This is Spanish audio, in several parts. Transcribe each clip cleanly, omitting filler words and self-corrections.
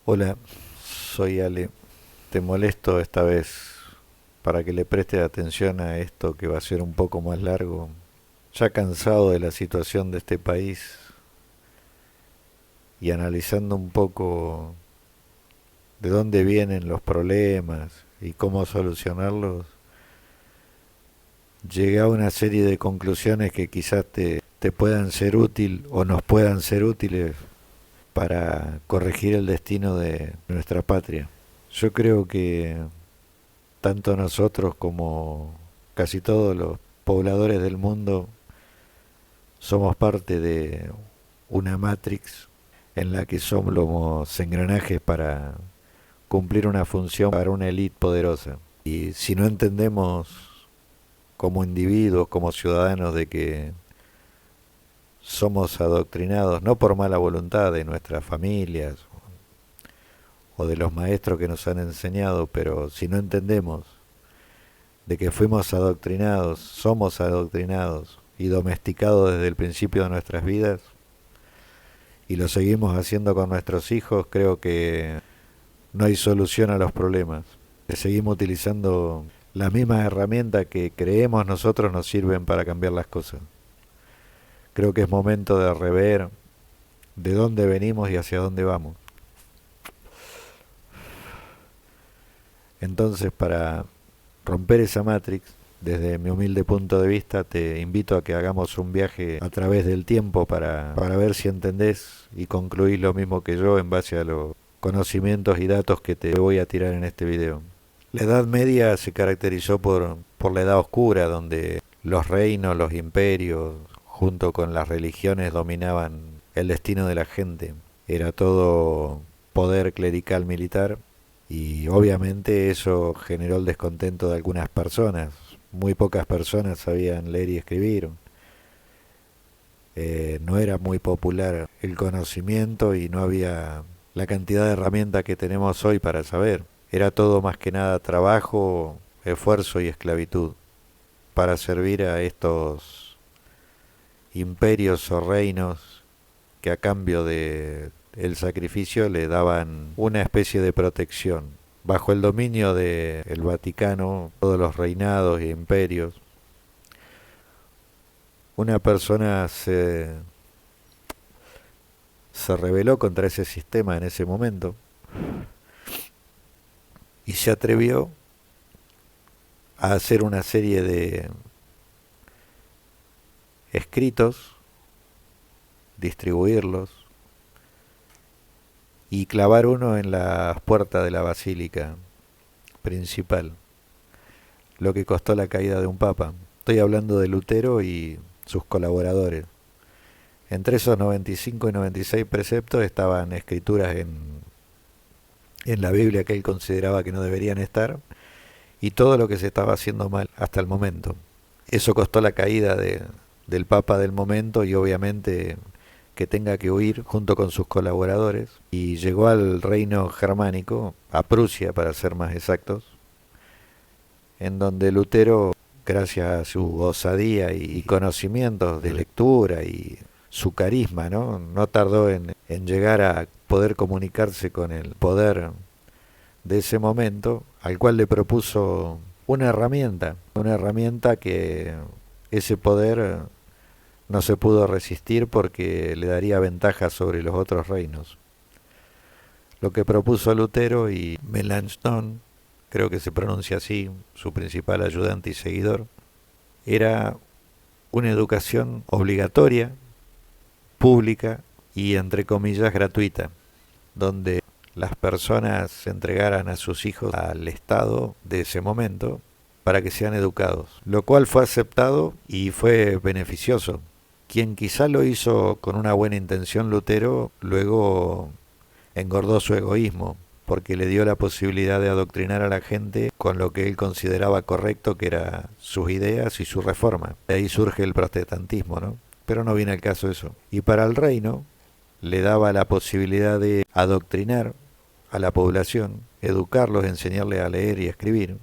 Hola, soy Ale. Te molesto esta vez para que le prestes atención a esto que va a ser un poco más largo. Ya cansado de la situación de este país y analizando un poco de dónde vienen los problemas y cómo solucionarlos, llegué a una serie de conclusiones que quizás te puedan ser útil o nos puedan ser útiles para corregir el destino de nuestra patria. Yo creo que tanto nosotros como casi todos los pobladores del mundo somos parte de una matrix en la que somos engranajes para cumplir una función para una élite poderosa. Y si no entendemos como individuos, como ciudadanos, de que somos adoctrinados, no por mala voluntad de nuestras familias o de los maestros que nos han enseñado, pero si no entendemos de que fuimos adoctrinados, somos adoctrinados y domesticados desde el principio de nuestras vidas y lo seguimos haciendo con nuestros hijos, creo que no hay solución a los problemas. Seguimos utilizando las mismas herramientas que creemos nosotros nos sirven para cambiar las cosas. Creo que es momento de rever de dónde venimos y hacia dónde vamos. Entonces, para romper esa matrix, desde mi humilde punto de vista, te invito a que hagamos un viaje a través del tiempo para ver si entendés y concluís lo mismo que yo en base a los conocimientos y datos que te voy a tirar en este video. La Edad Media se caracterizó por la Edad Oscura, donde los reinos, los imperios, junto con las religiones, dominaban el destino de la gente. Era todo poder clerical militar y obviamente eso generó el descontento de algunas personas. Muy pocas personas sabían leer y escribir. No era muy popular el conocimiento y no había la cantidad de herramientas que tenemos hoy para saber. Era todo más que nada trabajo, esfuerzo y esclavitud para servir a estos imperios o reinos que a cambio de el sacrificio le daban una especie de protección. Bajo el dominio del Vaticano, todos los reinados e imperios, una persona se rebeló contra ese sistema en ese momento y se atrevió a hacer una serie de escritos, distribuirlos y clavar uno en la puerta de la basílica principal, lo que costó la caída de un papa. Estoy hablando de Lutero y sus colaboradores. Entre esos 95 y 96 preceptos estaban escrituras en la Biblia que él consideraba que no deberían estar y todo lo que se estaba haciendo mal hasta el momento. Eso costó la caída del Papa del momento y obviamente que tenga que huir junto con sus colaboradores y llegó al reino germánico, a Prusia para ser más exactos, en donde Lutero, gracias a su osadía y conocimientos de lectura y su carisma, no tardó en llegar a poder comunicarse con el poder de ese momento, al cual le propuso una herramienta que ese poder no se pudo resistir porque le daría ventaja sobre los otros reinos. Lo que propuso Lutero y Melanchthon, creo que se pronuncia así, su principal ayudante y seguidor, era una educación obligatoria, pública y entre comillas gratuita, donde las personas se entregaran a sus hijos al Estado de ese momento para que sean educados, lo cual fue aceptado y fue beneficioso. Quien quizá lo hizo con una buena intención, Lutero, luego engordó su egoísmo, porque le dio la posibilidad de adoctrinar a la gente con lo que él consideraba correcto, que eran sus ideas y su reforma. De ahí surge el protestantismo, ¿no? Pero no viene al caso eso. Y para el reino le daba la posibilidad de adoctrinar a la población, educarlos, enseñarles a leer y escribir,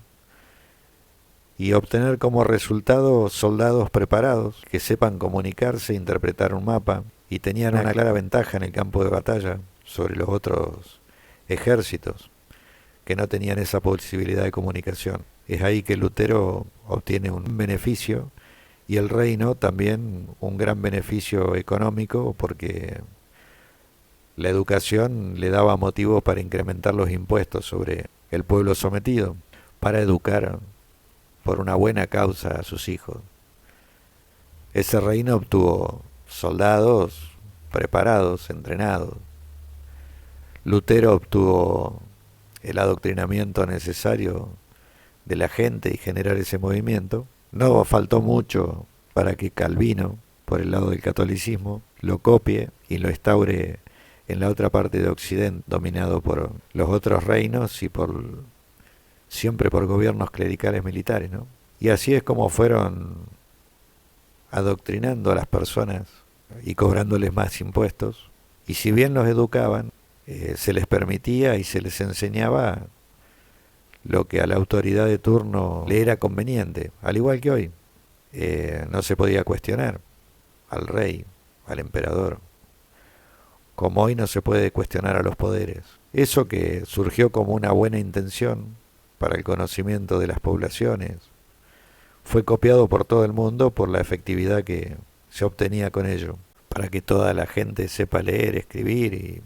y obtener como resultado soldados preparados que sepan comunicarse, interpretar un mapa y tenían una clara ventaja en el campo de batalla sobre los otros ejércitos que no tenían esa posibilidad de comunicación. Es ahí que Lutero obtiene un beneficio y el reino también un gran beneficio económico, porque la educación le daba motivos para incrementar los impuestos sobre el pueblo sometido, para educar por una buena causa a sus hijos. Ese reino obtuvo soldados preparados, entrenados. Lutero obtuvo el adoctrinamiento necesario de la gente y generar ese movimiento. No faltó mucho para que Calvino, por el lado del catolicismo, lo copie y lo instaure en la otra parte de Occidente, dominado por los otros reinos y siempre por gobiernos clericales militares, ¿no? Y así es como fueron adoctrinando a las personas y cobrándoles más impuestos. Y si bien los educaban, se les permitía y se les enseñaba lo que a la autoridad de turno le era conveniente, al igual que hoy. No se podía cuestionar al rey, al emperador, como hoy no se puede cuestionar a los poderes. Eso que surgió como una buena intención para el conocimiento de las poblaciones, fue copiado por todo el mundo por la efectividad que se obtenía con ello, para que toda la gente sepa leer, escribir y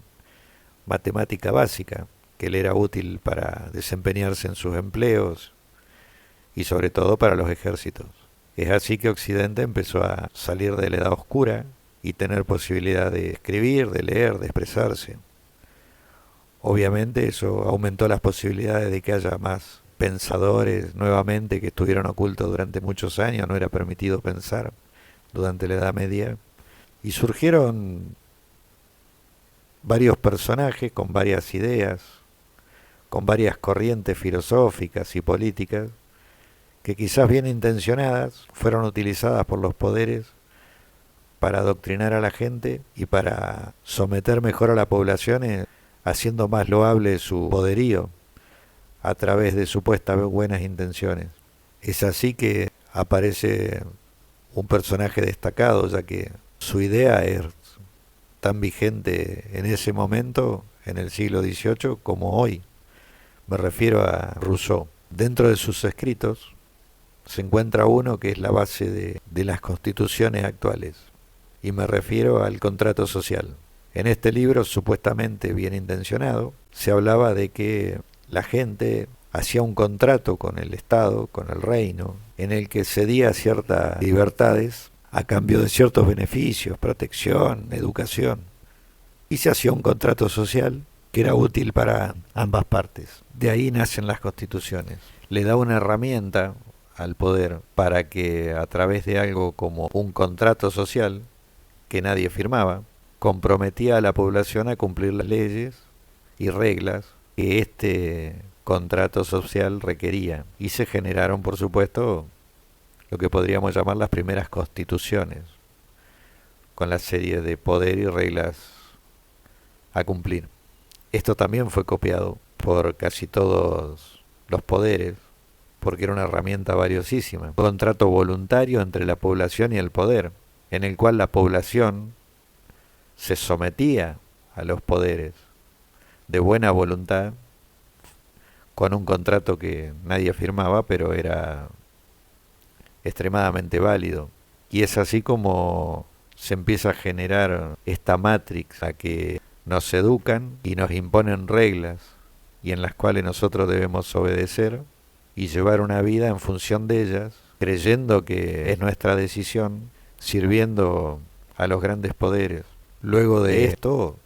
matemática básica, que le era útil para desempeñarse en sus empleos y sobre todo para los ejércitos. Es así que Occidente empezó a salir de la Edad Oscura y tener posibilidad de escribir, de leer, de expresarse. Obviamente eso aumentó las posibilidades de que haya más pensadores nuevamente que estuvieron ocultos durante muchos años, no era permitido pensar durante la Edad Media, y surgieron varios personajes con varias ideas, con varias corrientes filosóficas y políticas, que quizás bien intencionadas fueron utilizadas por los poderes para adoctrinar a la gente y para someter mejor a la población, haciendo más loable su poderío a través de supuestas buenas intenciones. Es así que aparece un personaje destacado, ya que su idea es tan vigente en ese momento, en el siglo XVIII, como hoy. Me refiero a Rousseau. Dentro de sus escritos se encuentra uno que es la base de las constituciones actuales, y me refiero al contrato social. En este libro, supuestamente bien intencionado, se hablaba de que la gente hacía un contrato con el Estado, con el reino, en el que cedía ciertas libertades a cambio de ciertos beneficios, protección, educación, y se hacía un contrato social que era útil para ambas partes. De ahí nacen las constituciones. Le da una herramienta al poder para que a través de algo como un contrato social que nadie firmaba, comprometía a la población a cumplir las leyes y reglas que este contrato social requería. Y se generaron, por supuesto, lo que podríamos llamar las primeras constituciones, con la serie de poder y reglas a cumplir. Esto también fue copiado por casi todos los poderes, porque era una herramienta valiosísima. Un contrato voluntario entre la población y el poder, en el cual la población se sometía a los poderes de buena voluntad, con un contrato que nadie firmaba, pero era extremadamente válido. Y es así como se empieza a generar esta matrix a que nos educan y nos imponen reglas y en las cuales nosotros debemos obedecer y llevar una vida en función de ellas, creyendo que es nuestra decisión, sirviendo a los grandes poderes. Luego de esto,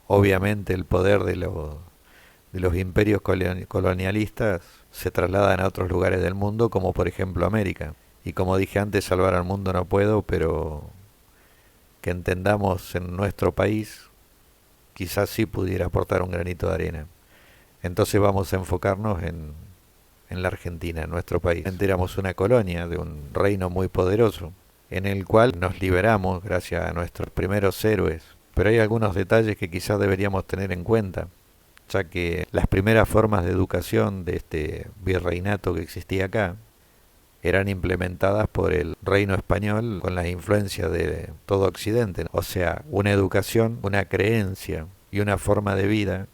obviamente el poder de los imperios colonialistas se trasladan a otros lugares del mundo, como por ejemplo América. Y como dije antes, salvar al mundo no puedo, pero que entendamos en nuestro país, quizás sí pudiera aportar un granito de arena. Entonces vamos a enfocarnos en la Argentina, en nuestro país. Éramos una colonia de un reino muy poderoso, en el cual nos liberamos gracias a nuestros primeros héroes. Pero hay algunos detalles que quizás deberíamos tener en cuenta, ya que las primeras formas de educación de este virreinato que existía acá eran implementadas por el reino español con las influencias de todo Occidente. O sea, una educación, una creencia y una forma de vida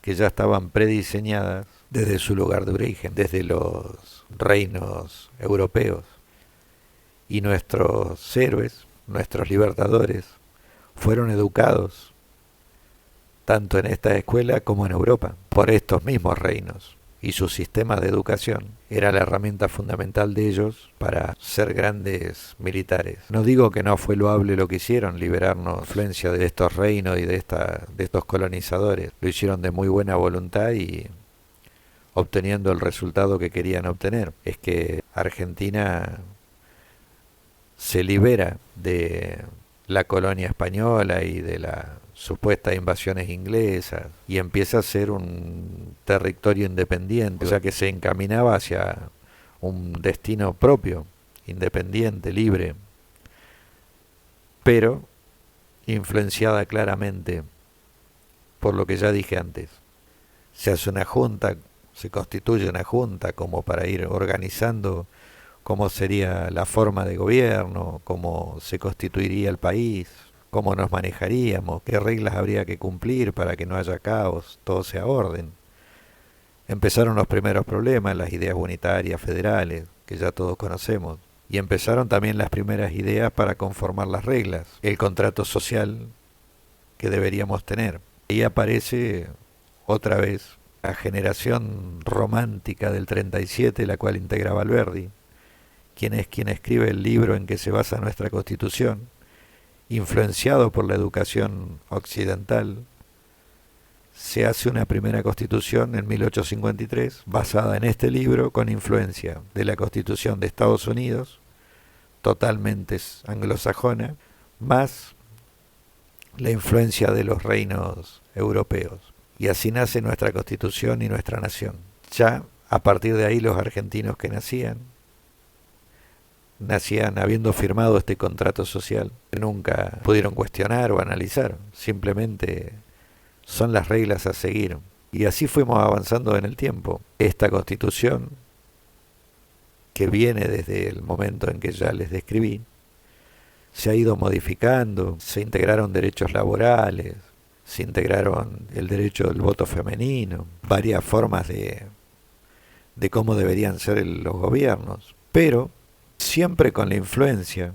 que ya estaban prediseñadas desde su lugar de origen, desde los reinos europeos. Y nuestros héroes, nuestros libertadores, fueron educados tanto en esta escuela como en Europa por estos mismos reinos. Y su sistema de educación era la herramienta fundamental de ellos para ser grandes militares. No digo que no fue loable lo que hicieron, liberarnos de la influencia de estos reinos y de estos colonizadores. Lo hicieron de muy buena voluntad y obteniendo el resultado que querían obtener. Es que Argentina se libera de la colonia española y de las supuestas invasiones inglesas y empieza a ser un territorio independiente, o sea que se encaminaba hacia un destino propio, independiente, libre, pero influenciada claramente por lo que ya dije antes. Se hace una junta, se constituye una junta como para ir organizando cómo sería la forma de gobierno, cómo se constituiría el país, cómo nos manejaríamos, qué reglas habría que cumplir para que no haya caos, todo sea orden. Empezaron los primeros problemas, las ideas unitarias federales, que ya todos conocemos, y empezaron también las primeras ideas para conformar las reglas, el contrato social que deberíamos tener. Ahí aparece otra vez la generación romántica del 37, la cual integra Valverdi, quien es quien escribe el libro en que se basa nuestra Constitución, influenciado por la educación occidental. Se hace una primera Constitución en 1853, basada en este libro, con influencia de la Constitución de Estados Unidos, totalmente anglosajona, más la influencia de los reinos europeos. Y así nace nuestra Constitución y nuestra nación. Ya a partir de ahí los argentinos que nacían habiendo firmado este contrato social, que nunca pudieron cuestionar o analizar, simplemente son las reglas a seguir. Y así fuimos avanzando en el tiempo. Esta Constitución, que viene desde el momento en que ya les describí, se ha ido modificando, se integraron derechos laborales, se integraron el derecho del voto femenino, varias formas de cómo deberían ser los gobiernos, pero siempre con la influencia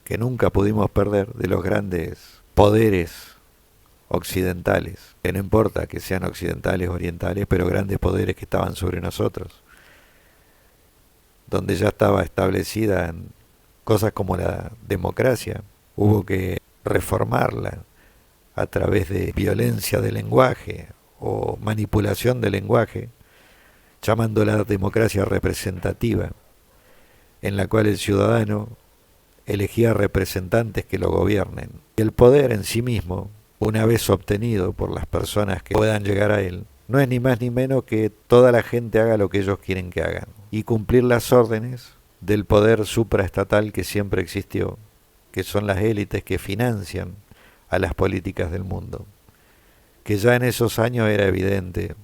que nunca pudimos perder de los grandes poderes occidentales, que no importa que sean occidentales o orientales, pero grandes poderes que estaban sobre nosotros, donde ya estaba establecida cosas como la democracia, hubo que reformarla a través de violencia de lenguaje o manipulación del lenguaje, llamándola democracia representativa, en la cual el ciudadano elegía representantes que lo gobiernen. Y el poder en sí mismo, una vez obtenido por las personas que puedan llegar a él, no es ni más ni menos que toda la gente haga lo que ellos quieren que hagan y cumplir las órdenes del poder supraestatal que siempre existió, que son las élites que financian a las políticas del mundo, que ya en esos años era evidente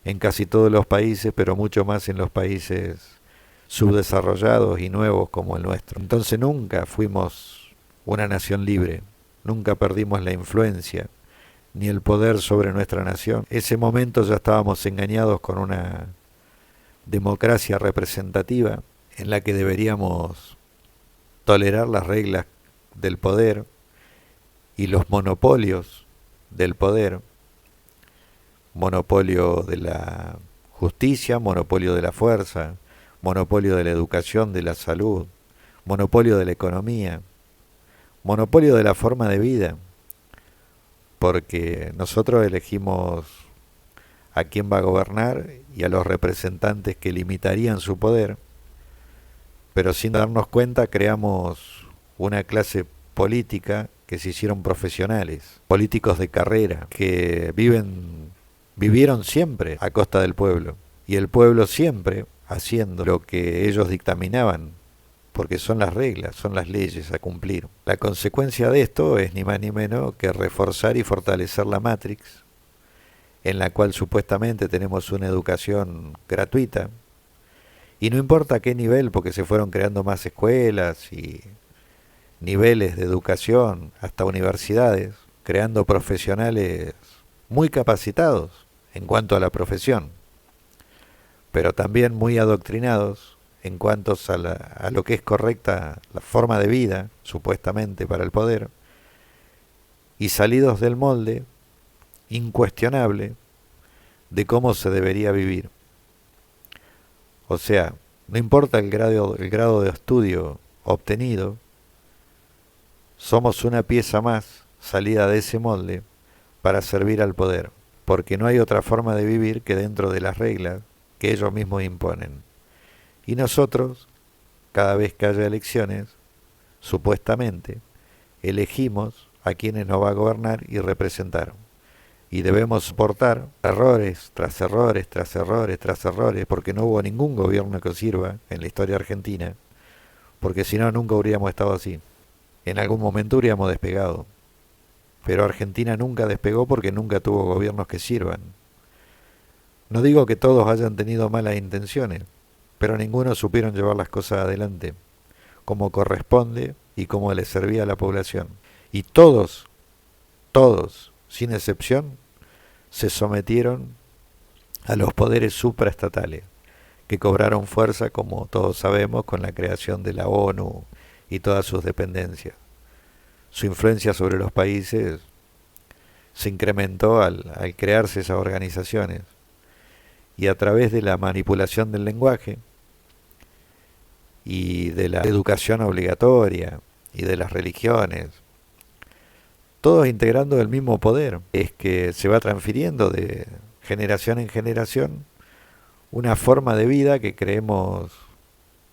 en casi todos los países, pero mucho más en los países subdesarrollados y nuevos como el nuestro. Entonces nunca fuimos una nación libre, nunca perdimos la influencia ni el poder sobre nuestra nación. En ese momento ya estábamos engañados con una democracia representativa en la que deberíamos tolerar las reglas del poder y los monopolios del poder, monopolio de la justicia, monopolio de la fuerza, monopolio de la educación, de la salud, monopolio de la economía, monopolio de la forma de vida, porque nosotros elegimos a quién va a gobernar y a los representantes que limitarían su poder, pero sin darnos cuenta creamos una clase política que se hicieron profesionales, políticos de carrera, que vivieron siempre a costa del pueblo, y el pueblo siempre haciendo lo que ellos dictaminaban, porque son las reglas, son las leyes a cumplir. La consecuencia de esto es ni más ni menos que reforzar y fortalecer la Matrix, en la cual supuestamente tenemos una educación gratuita, y no importa a qué nivel, porque se fueron creando más escuelas y niveles de educación, hasta universidades, creando profesionales muy capacitados en cuanto a la profesión, pero también muy adoctrinados en cuanto a lo que es correcta la forma de vida, supuestamente para el poder, y salidos del molde incuestionable de cómo se debería vivir. O sea, no importa el grado de estudio obtenido, somos una pieza más salida de ese molde para servir al poder, porque no hay otra forma de vivir que dentro de las reglas que ellos mismos imponen. Y nosotros, cada vez que haya elecciones, supuestamente, elegimos a quienes nos va a gobernar y representar. Y debemos soportar errores tras errores, tras errores, tras errores, porque no hubo ningún gobierno que sirva en la historia argentina, porque si no nunca habríamos estado así. En algún momento habríamos despegado, pero Argentina nunca despegó porque nunca tuvo gobiernos que sirvan. No digo que todos hayan tenido malas intenciones, pero ninguno supieron llevar las cosas adelante, como corresponde y como le servía a la población. Y todos, sin excepción, se sometieron a los poderes supraestatales, que cobraron fuerza, como todos sabemos, con la creación de la ONU y todas sus dependencias. Su influencia sobre los países se incrementó al crearse esas organizaciones, y a través de la manipulación del lenguaje y de la educación obligatoria y de las religiones, todos integrando el mismo poder, es que se va transfiriendo de generación en generación una forma de vida que creemos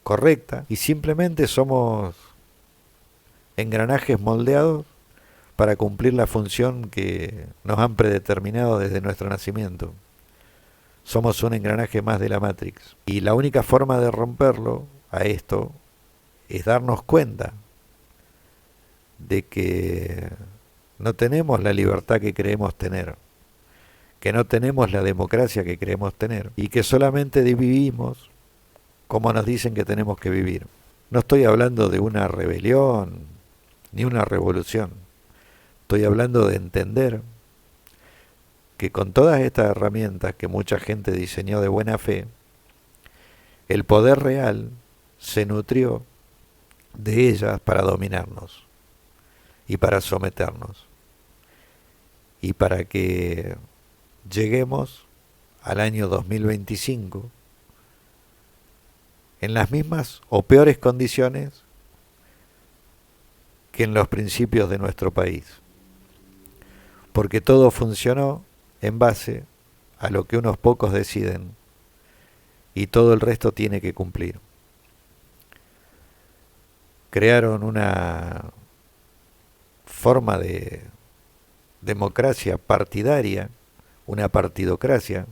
correcta, y simplemente somos engranajes moldeados para cumplir la función que nos han predeterminado desde nuestro nacimiento. Somos un engranaje más de la Matrix. Y la única forma de romperlo a esto es darnos cuenta de que no tenemos la libertad que creemos tener, que no tenemos la democracia que creemos tener, y que solamente vivimos como nos dicen que tenemos que vivir. No estoy hablando de una rebelión ni una revolución. Estoy hablando de entender que con todas estas herramientas que mucha gente diseñó de buena fe, el poder real se nutrió de ellas para dominarnos y para someternos, y para que lleguemos al año 2025 en las mismas o peores condiciones que en los principios de nuestro país, porque todo funcionó en base a lo que unos pocos deciden y todo el resto tiene que cumplir. Crearon una forma de democracia partidaria, una partidocracia,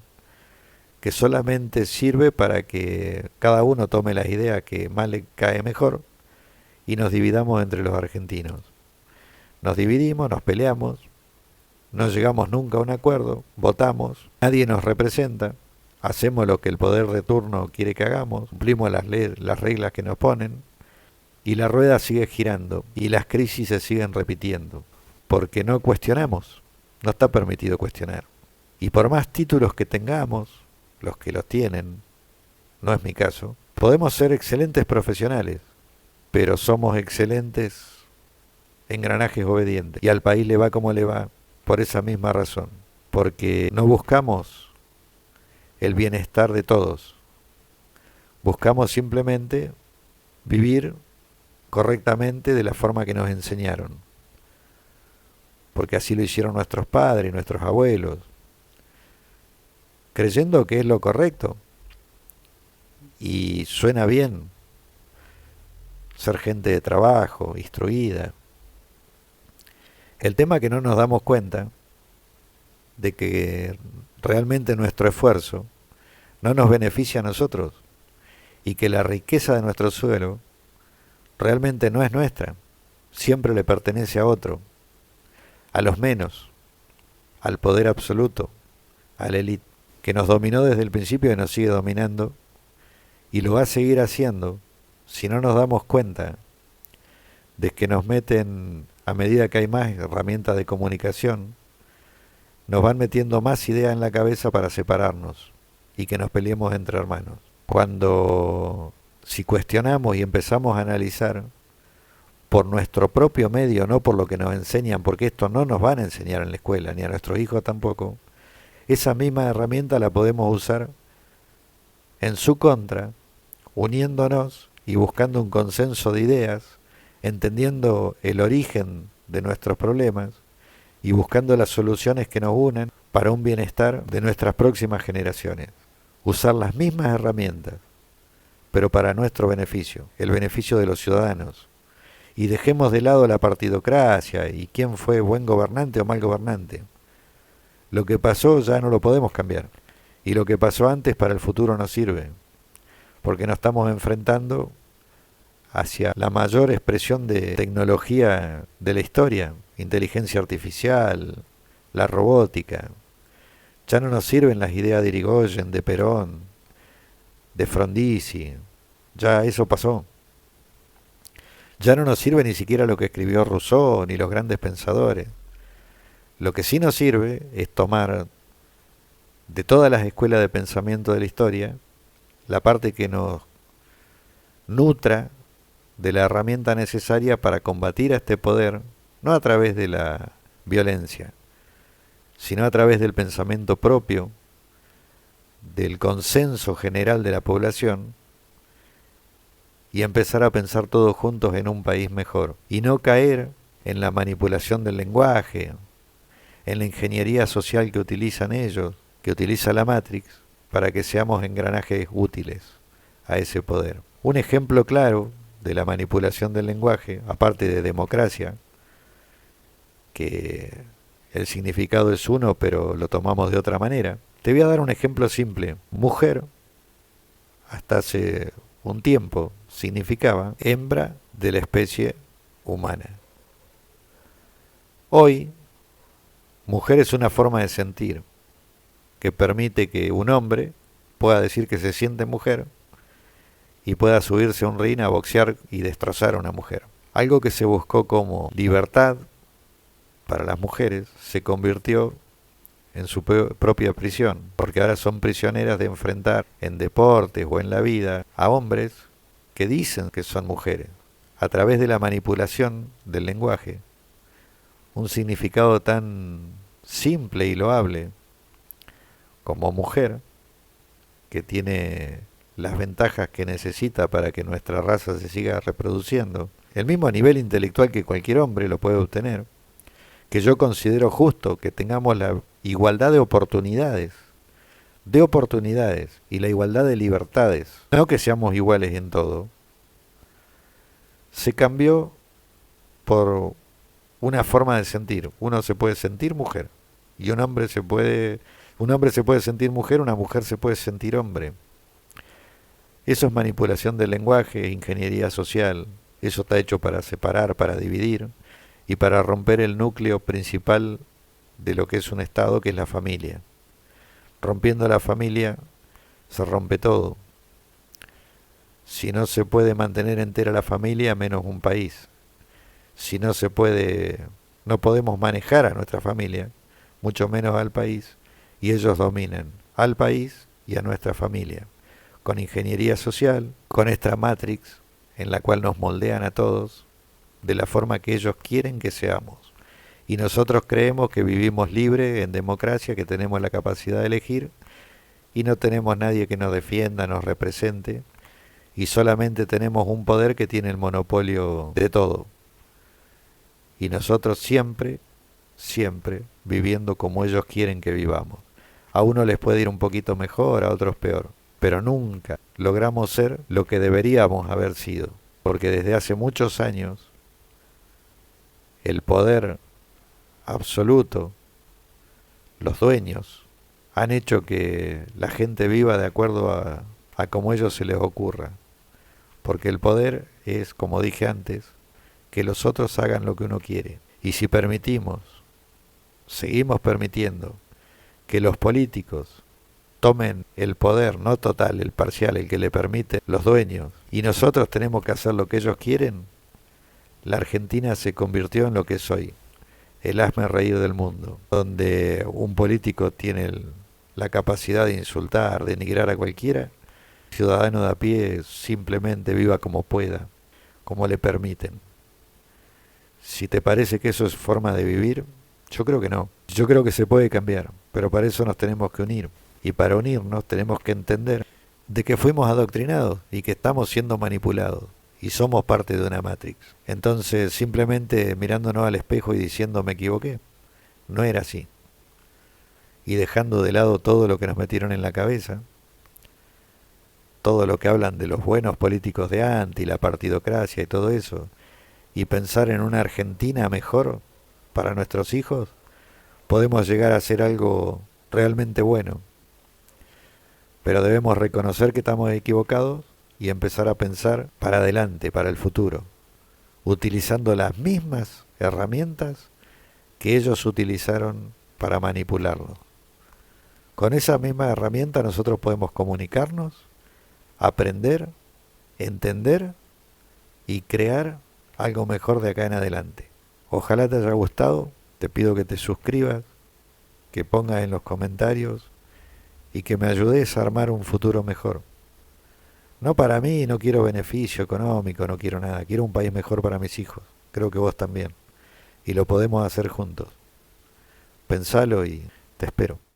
que solamente sirve para que cada uno tome las ideas que más le cae mejor y nos dividamos entre los argentinos. Nos dividimos, nos peleamos, no llegamos nunca a un acuerdo, votamos, nadie nos representa, hacemos lo que el poder de turno quiere que hagamos, cumplimos las reglas que nos ponen, y la rueda sigue girando y las crisis se siguen repitiendo, porque no cuestionamos, no está permitido cuestionar. Y por más títulos que tengamos, los que los tienen, no es mi caso, podemos ser excelentes profesionales, pero somos excelentes engranajes obedientes, y al país le va como le va por esa misma razón, porque no buscamos el bienestar de todos, buscamos simplemente vivir correctamente de la forma que nos enseñaron, porque así lo hicieron nuestros padres y nuestros abuelos, creyendo que es lo correcto, y suena bien ser gente de trabajo, instruida. El tema es que no nos damos cuenta de que realmente nuestro esfuerzo no nos beneficia a nosotros, y que la riqueza de nuestro suelo realmente no es nuestra, siempre le pertenece a otro, a los menos, al poder absoluto, a la élite, que nos dominó desde el principio y nos sigue dominando, y lo va a seguir haciendo si no nos damos cuenta de que nos meten, a medida que hay más herramientas de comunicación, nos van metiendo más ideas en la cabeza para separarnos y que nos peleemos entre hermanos. Cuando, si cuestionamos y empezamos a analizar por nuestro propio medio, no por lo que nos enseñan, porque esto no nos van a enseñar en la escuela, ni a nuestros hijos tampoco, esa misma herramienta la podemos usar en su contra, uniéndonos y buscando un consenso de ideas, entendiendo el origen de nuestros problemas y buscando las soluciones que nos unen para un bienestar de nuestras próximas generaciones. Usar las mismas herramientas, pero para nuestro beneficio, el beneficio de los ciudadanos. Y dejemos de lado la partidocracia y quién fue buen gobernante o mal gobernante. Lo que pasó ya no lo podemos cambiar. Y lo que pasó antes para el futuro no sirve. Porque nos estamos enfrentando hacia la mayor expresión de tecnología de la historia. Inteligencia artificial, la robótica. Ya no nos sirven las ideas de Irigoyen, de Perón, de Frondizi. Ya eso pasó. Ya no nos sirve ni siquiera lo que escribió Rousseau ni los grandes pensadores. Lo que sí nos sirve es tomar de todas las escuelas de pensamiento de la historia la parte que nos nutra de la herramienta necesaria para combatir a este poder, no a través de la violencia, sino a través del pensamiento propio, del consenso general de la población, y empezar a pensar todos juntos en un país mejor, y no caer en la manipulación del lenguaje, en la ingeniería social que utilizan ellos, que utiliza la Matrix, para que seamos engranajes útiles a ese poder. Un ejemplo claro de la manipulación del lenguaje, aparte de democracia, que el significado es uno, pero lo tomamos de otra manera. Te voy a dar un ejemplo simple. Mujer, hasta hace un tiempo, significaba hembra de la especie humana. Hoy, mujer es una forma de sentir que permite que un hombre pueda decir que se siente mujer y pueda subirse a un ring a boxear y destrozar a una mujer. Algo que se buscó como libertad para las mujeres se convirtió en su propia prisión, porque ahora son prisioneras de enfrentar en deportes o en la vida a hombres que dicen que son mujeres, a través de la manipulación del lenguaje. Un significado tan simple y loable como mujer, que tiene las ventajas que necesita para que nuestra raza se siga reproduciendo, el mismo nivel intelectual que cualquier hombre lo puede obtener, que yo considero justo que tengamos la igualdad de oportunidades y la igualdad de libertades, no que seamos iguales en todo, se cambió por una forma de sentir. Uno se puede sentir mujer y un hombre se puede sentir mujer, una mujer se puede sentir hombre. Eso es manipulación del lenguaje, ingeniería social. Eso está hecho para separar, para dividir y para romper el núcleo principal de lo que es un Estado, que es la familia. Rompiendo la familia se rompe todo. Si no se puede mantener entera la familia, menos un país. Si no se puede, no podemos manejar a nuestra familia, mucho menos al país, y ellos dominan al país y a nuestra familia, con ingeniería social, con esta Matrix en la cual nos moldean a todos de la forma que ellos quieren que seamos. Y nosotros creemos que vivimos libre, en democracia, que tenemos la capacidad de elegir, y no tenemos nadie que nos defienda, nos represente, y solamente tenemos un poder que tiene el monopolio de todo. Y nosotros siempre viviendo como ellos quieren que vivamos. A uno les puede ir un poquito mejor, a otros peor, pero nunca logramos ser lo que deberíamos haber sido, porque desde hace muchos años el poder absoluto, los dueños, han hecho que la gente viva de acuerdo a como ellos se les ocurra, porque el poder es, como dije antes, que los otros hagan lo que uno quiere. Y si seguimos permitiendo que los políticos tomen el poder, no total, el parcial, el que le permiten los dueños, y nosotros tenemos que hacer lo que ellos quieren, la Argentina se convirtió en lo que es hoy, el hazme reír del mundo, donde un político tiene la capacidad de insultar, de denigrar a cualquiera, el ciudadano de a pie simplemente viva como pueda, como le permiten. Si te parece que eso es forma de vivir, yo creo que no. Yo creo que se puede cambiar, pero para eso nos tenemos que unir. Y para unirnos tenemos que entender de que fuimos adoctrinados y que estamos siendo manipulados y somos parte de una Matrix. Entonces, simplemente mirándonos al espejo y diciendo me equivoqué, no era así. Y dejando de lado todo lo que nos metieron en la cabeza, todo lo que hablan de los buenos políticos de antes, la partidocracia y todo eso, y pensar en una Argentina mejor para nuestros hijos, podemos llegar a hacer algo realmente bueno. Pero debemos reconocer que estamos equivocados y empezar a pensar para adelante, para el futuro, utilizando las mismas herramientas que ellos utilizaron para manipularlo. Con esa misma herramienta nosotros podemos comunicarnos, aprender, entender y crear algo mejor de acá en adelante. Ojalá te haya gustado, te pido que te suscribas, que pongas en los comentarios y que me ayudes a armar un futuro mejor. No para mí, no quiero beneficio económico, no quiero nada, quiero un país mejor para mis hijos, creo que vos también, y lo podemos hacer juntos. Pensalo y te espero.